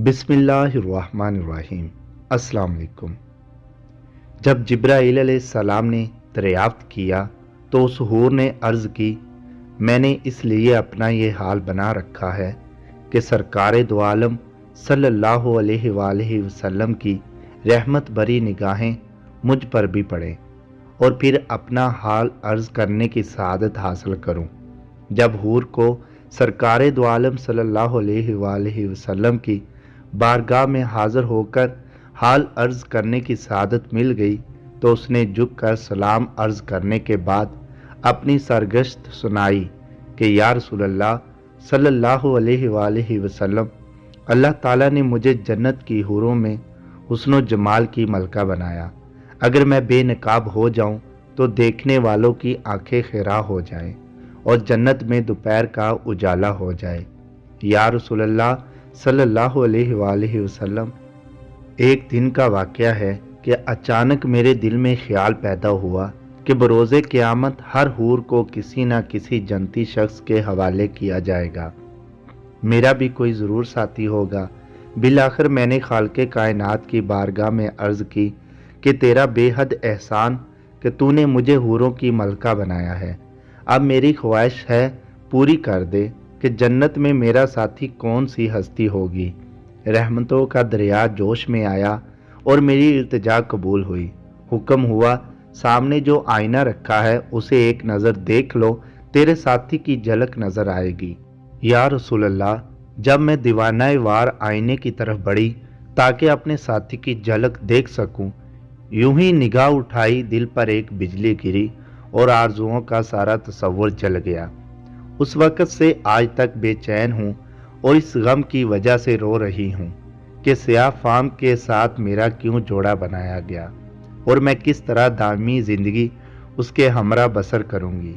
बिस्मिल्लाहिर्रहमानिर्रहीम। अस्सलाम वालेकुम। जब जिब्राईल अलैहिस्सलाम ने दरियाफ्त किया तो उस हूर ने अर्ज़ की, मैंने इसलिए अपना ये हाल बना रखा है कि सरकार दो आलम सल्लल्लाहु अलैहि वसल्लम की रहमत भरी निगाहें मुझ पर भी पड़ें और फिर अपना हाल अर्ज़ करने की सआदत हासिल करूं। जब हूर को सरकार दो आलम सल्लल्लाहु अलैहि वसल्लम की बारगाह में हाज़िर होकर हाल अर्ज़ करने की सआदत मिल गई तो उसने झुक कर सलाम अर्ज़ करने के बाद अपनी सरगश्त सुनाई कि या रसूलल्लाह सल्लल्लाहु अलैहि वसल्लम, अल्लाह ताला ने मुझे जन्नत की हूरों में हुस्न जमाल की मलका बनाया। अगर मैं बेनकाब हो जाऊं तो देखने वालों की आंखें खिरा हो जाएं और जन्नत में दोपहर का उजाला हो जाए। या रसूलल्लाह सल्लल्लाहु अलैहि वसल्लम, एक दिन का वाक़या है कि अचानक मेरे दिल में ख्याल पैदा हुआ कि बरोज़े क़यामत हर हूर को किसी न किसी जन्नती शख्स के हवाले किया जाएगा। मेरा भी कोई ज़रूर साथी होगा। बिलाखिर मैंने खालिक़े कायनात की बारगाह में अर्ज़ की कि तेरा बेहद एहसान कि तूने मुझे हूरों की मलका बनाया है। अब मेरी ख्वाहिश है पूरी कर दे कि जन्नत में मेरा साथी कौन सी हस्ती होगी। रहमतों का दरिया जोश में आया और मेरी इल्तिजा कबूल हुई। हुक्म हुआ, सामने जो आईना रखा है उसे एक नज़र देख लो, तेरे साथी की झलक नज़र आएगी। या रसूलल्लाह, जब मैं दीवाना वार आईने की तरफ बढ़ी ताकि अपने साथी की झलक देख सकूं, यूं ही निगाह उठाई, दिल पर एक बिजली गिरी और आरजुओं का सारा तसव्वुर जल गया। उस वक़्त से आज तक बेचैन हूँ और इस गम की वजह से रो रही हूँ कि स्याह फाम के साथ मेरा क्यों जोड़ा बनाया गया और मैं किस तरह दामी ज़िंदगी उसके हमरा बसर करूँगी,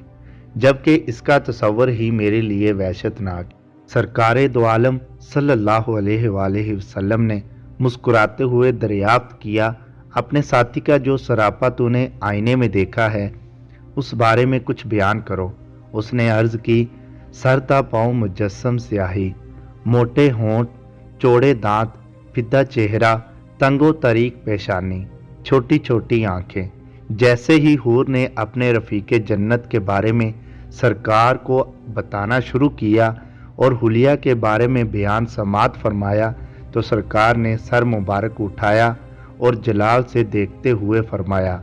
जबकि इसका तसव्वुर ही मेरे लिए वहशतनाक। सरकार दो आलम सल्लल्लाहु अलैहि वसल्लम ने मुस्कुराते हुए दरियाफ्त किया, अपने साथी का जो सरापा तूने आईने में देखा है उस बारे में कुछ बयान करो। उसने अर्ज़ की, सरता पाँव मुजस्सम स्याही, मोटे होंठ, चौड़े दांत, फिदा चेहरा, तंगो तरीक पेशानी, छोटी छोटी आंखें। जैसे ही हूर ने अपने रफ़ीक़े जन्नत के बारे में सरकार को बताना शुरू किया और हुलिया के बारे में बयान समात फरमाया तो सरकार ने सर मुबारक उठाया और जलाल से देखते हुए फरमाया,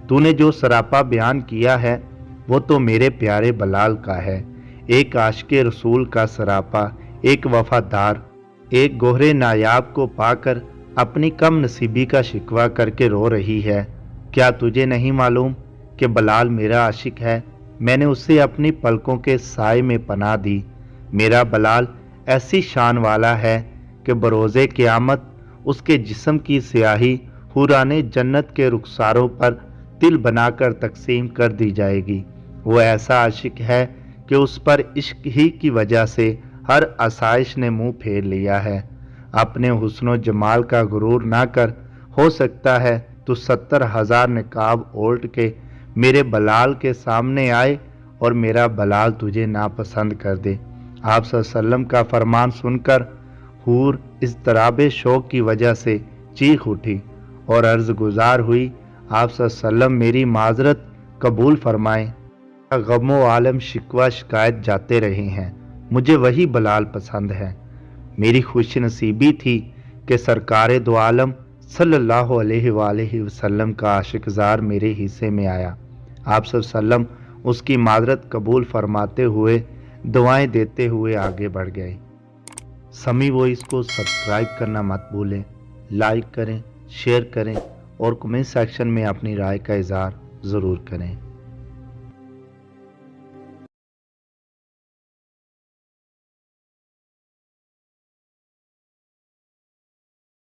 तूने जो सरापा बयान किया है वो तो मेरे प्यारे बलाल का है। एक आशिक़े रसूल का सरापा, एक वफ़ादार, एक गोहरे नायाब को पाकर अपनी कम नसीबी का शिकवा करके रो रही है। क्या तुझे नहीं मालूम कि बलाल मेरा आशिक है? मैंने उसे अपनी पलकों के साए में पनाह दी। मेरा बलाल ऐसी शान वाला है कि बरोज़े क़यामत उसके जिस्म की स्याही हुराने जन्नत के रुखसारों पर तिल बनाकर तकसीम कर दी जाएगी। वो ऐसा आशिक है कि उस पर इश्क ही की वजह से हर आसाइश ने मुंह फेर लिया है। अपने हुस्न जमाल का गुरूर ना कर, हो सकता है तो 70,000 निकाब ओल्ट के मेरे बलाल के सामने आए और मेरा बलाल तुझे नापसंद कर दे। आप सल्लल्लाहु का फरमान सुनकर हूर इज़्तिराबे शौक की वजह से चीख उठी और अर्ज़ गुजार हुई, आप सल्लल्लाहु मेरी माजरत कबूल फरमाएं। गमो आलम शिकवा शिकायत जाते रहे हैं, मुझे वही बलाल पसंद है। मेरी खुश नसीबी थी कि सरकार दो आलम सल्लल्लाहु अलैहि वसल्लम का आशिकजार मेरे हिस्से में आया। आप सल्लम उसकी माजरत कबूल फरमाते हुए दुआएं देते हुए आगे बढ़ गए। समी वॉइस को सब्सक्राइब करना मत भूलें, लाइक करें, शेयर करें और कमेंट सेक्शन में अपनी राय का इज़हार ज़रूर करें।